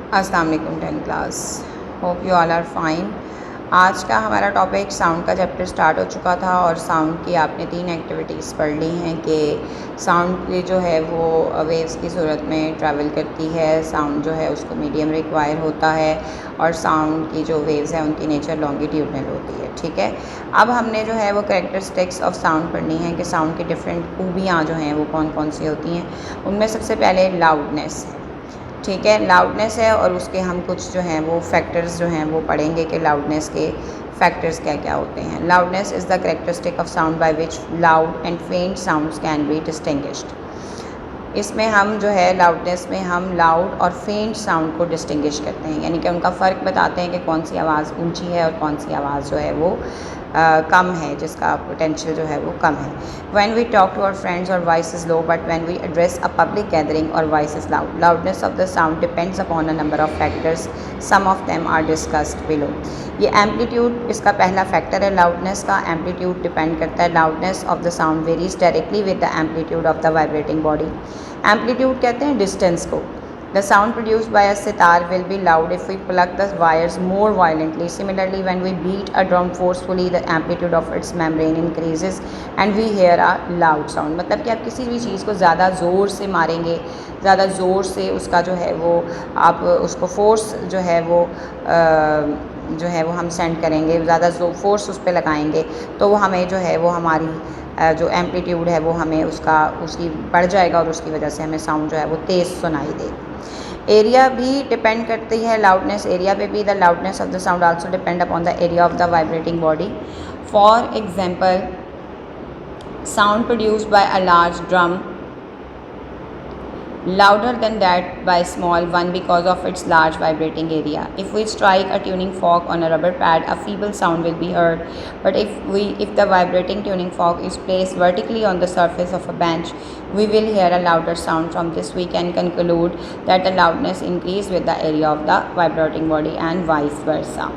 अस्सलाम वालेकुम 10 class. Hope you all are fine. आज का हमारा टॉपिक साउंड का चैप्टर स्टार्ट हो चुका था और साउंड की आपने 3 एक्टिविटीज़ पढ़ ली हैं कि साउंड की जो है वो वेव्स की सूरत में ट्रैवल करती है। साउंड जो है उसको मीडियम रिक्वायर होता है और साउंड की जो वेव्स हैं उनकी नेचर लॉन्गिट्यूडनल होती है। ठीक है, अब हमने जो है वो कैरेक्टरिस्टिक्स ऑफ साउंड पढ़नी है कि साउंड की डिफरेंट खूबियाँ जो हैं वो कौन कौन सी होती हैं। उनमें सबसे पहले लाउडनेस है। ठीक है, लाउडनेस है और उसके हम कुछ जो हैं वो फैक्टर्स जो हैं वो पढ़ेंगे कि लाउडनेस के फैक्टर्स क्या क्या होते हैं। Loudness is the characteristic of sound by which loud and फेंट साउंड्स कैन बी डिस्टिंग्विश्ड। इसमें हम जो है लाउडनेस में हम लाउड और फेंट साउंड को डिस्टिंग्विश करते हैं, यानी कि उनका फ़र्क बताते हैं कि कौन सी आवाज़ ऊंची है और कौन सी आवाज़ जो है वो कम है, जिसका पोटेंशियल जो है वो कम है। When we talk to our friends our voice is low, but when we address a public gathering our voice is loud. Loudness of the sound depends upon a number of factors. Some of them are discussed below. ये amplitude इसका पहला factor है। Loudness का amplitude depend करता है। Loudness of the sound varies directly with the amplitude of the vibrating body. Amplitude कहते हैं distance को। The sound produced by a sitar will be loud if we pluck the wires more violently. Similarly, when we beat a drum forcefully, the amplitude of its membrane increases and we hear a loud sound. मतलब कि आप किसी भी चीज़ को ज़्यादा ज़ोर से मारेंगे, ज़्यादा ज़ोर से उसका जो है वो आप उसको फोर्स जो है वो हम सेंड करेंगे, ज़्यादा फोर्स उस पर लगाएंगे तो वो हमें जो है वो हमारी जो एम्पलीट्यूड है वो हमें उसकी बढ़ जाएगा और उसकी वजह से हमें साउंड जो है वो तेज़ सुनाई देगी। एरिया भी डिपेंड करती है लाउडनेस एरिया पे भी। The loudness of the sound also depend upon the area of the vibrating body. For example, sound produced by a large drum louder than that by small one because of its large vibrating area. If we strike a tuning fork on a rubber pad, a feeble sound will be heard. But if the vibrating tuning fork is placed vertically on the surface of a bench, we will hear a louder sound. From this we can conclude that the loudness increases with the area of the vibrating body and vice versa.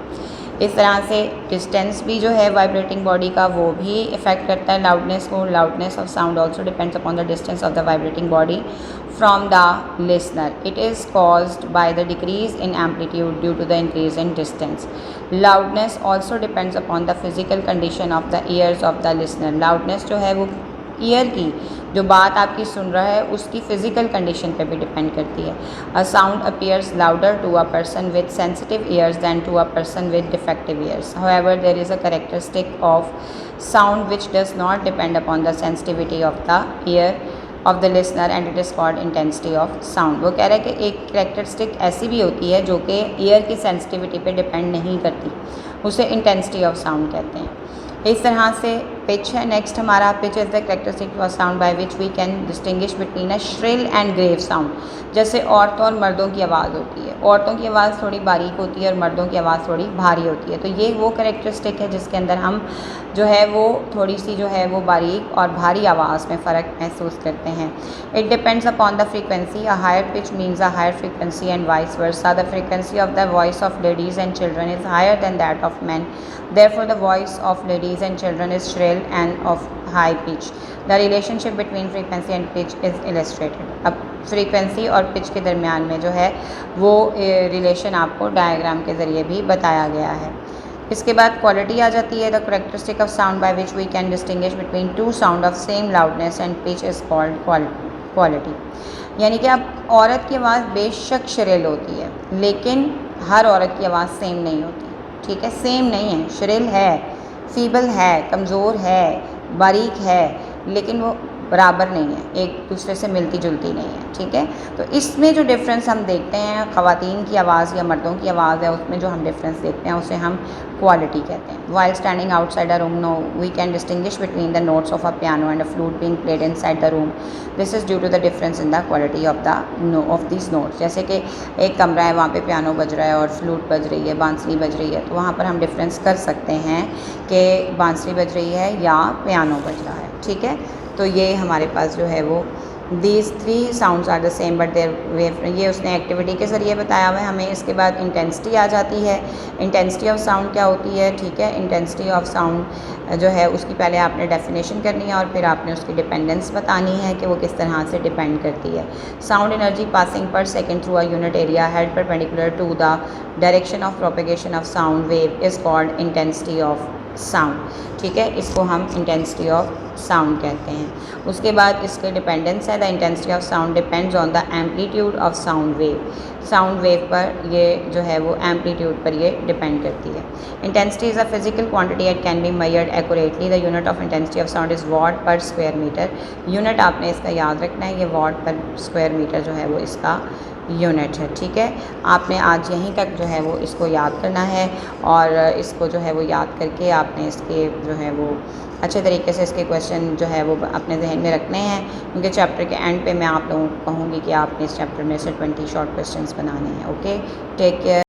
इस तरह से distance भी जो है vibrating body का वो भी effect करता है लाउडनेस को। Loudness of sound also depends upon the distance of the vibrating body from the listener. It is caused by the decrease in amplitude due to the increase in distance. Loudness also depends upon the physical condition of the ears of the listener. Loudness जो है वो year की जो बात आपकी सुन रहा है उसकी फ़िज़िकल कंडीशन पे भी डिपेंड करती है. A sound appears louder to a person with sensitive ears than to a person with defective ears. However there is a characteristic of sound which does not depend upon the sensitivity of the ear of the listener and it is called intensity of sound. वो कह रहा है कि एक characteristic ऐसी भी होती है जो कि ईयर की सेंसिटिविटी पे डिपेंड नहीं करती, उसे इंटेंसिटी ऑफ साउंड कहते हैं. इस तरह से पिच है. नेक्स्ट हमारा pitch is the characteristic of sound by which we can distinguish between a shrill and grave sound. जैसे औरतों और मर्दों की आवाज़ होती है, औरतों की आवाज़ थोड़ी बारीक होती है और मर्दों की आवाज़ थोड़ी भारी होती है. तो ये वो कैरेक्टरिस्टिक है जिसके अंदर हम जो है वो थोड़ी सी जो है वो बारीक और भारी आवाज़ में फ़र्क महसूस करते हैं. It depends upon the frequency. A higher pitch means a higher frequency and vice versa. The frequency of the voice of ladies and children is higher than that of man. Therefore, the voice of ladies and children is shrill and of high pitch. The relationship between frequency and pitch is illustrated. अब frequency और pitch के दरमियान में जो है वो relation आपको diagram के ज़रिए भी बताया गया है. इसके बाद क्वालिटी आ जाती है. The characteristic of sound by which we can distinguish between two sound of same loudness and pitch is called quality. यानी कि अब औरत की आवाज़ बेशक श्रिल होती है लेकिन हर औरत की आवाज़ सेम नहीं होती. ठीक है, सेम नहीं है, श्रिल है, फीबल है, कमज़ोर है, बारीक है, लेकिन वो बराबर नहीं है, एक दूसरे से मिलती जुलती नहीं है. ठीक है, तो इसमें जो डिफरेंस हम देखते हैं ख़वातीन की आवाज़ या मर्दों की आवाज़ है उसमें जो हम डिफरेंस देखते हैं उसे हम क्वालिटी कहते हैं. While standing outside a room no we can distinguish between the notes of a piano and a flute being played inside the room. This is due to the difference in the quality of this notes. जैसे कि एक कमरा है, वहाँ पे piano बज रहा है और फ्लूट बज रही है, बांसुरी बज रही है, तो वहाँ पर हम डिफरेंस कर सकते हैं कि बांसुरी बज रही है या पियानो बज रहा है. ठीक है, तो ये हमारे पास जो है वो these three sounds are the same but their wave, ये उसने एक्टिविटी के ज़रिए बताया हुआ है हमें। इसके बाद इंटेंसिटी आ जाती है। इंटेंसिटी ऑफ साउंड क्या होती है, ठीक है। इंटेंसिटी ऑफ साउंड जो है उसकी पहले आपने डेफिनेशन करनी है और फिर आपने उसकी डिपेंडेंस बतानी है कि वो किस तरह से डिपेंड करती है। Sound energy passing per second through a unit area held perpendicular to the direction of propagation of sound wave is called intensity of sound, ठीक है। इसको हम इंटेंसिटी ऑफ साउंड कहते हैं। उसके बाद इसके डिपेंडेंस है, the intensity of sound depends on the amplitude of sound wave. Sound wave पर ये जो है वो एम्पलीट्यूड पर ये डिपेंड करती है। Intensity is a physical quantity eight can be measured accurately. The unit of intensity of sound is what पर स्क्वायर मीटर। यूनिट आपने इसका याद रखना है, ये वॉट पर स्क्वायर मीटर जो है वो इसका यूनिट है, ठीक है। आपने आज यहीं तक जो है वो इसको याद करना है और इसको जो है वो याद करके आपने इसके जो है वो अच्छे तरीके से इसके क्वेश्चन जो है वो अपने जहन में रखने हैं, क्योंकि चैप्टर के एंड पे मैं आप लोगों को कहूँगी कि आपने इस चैप्टर में से 20 शॉर्ट क्वेश्चंस बनाने हैं। Okay, take care.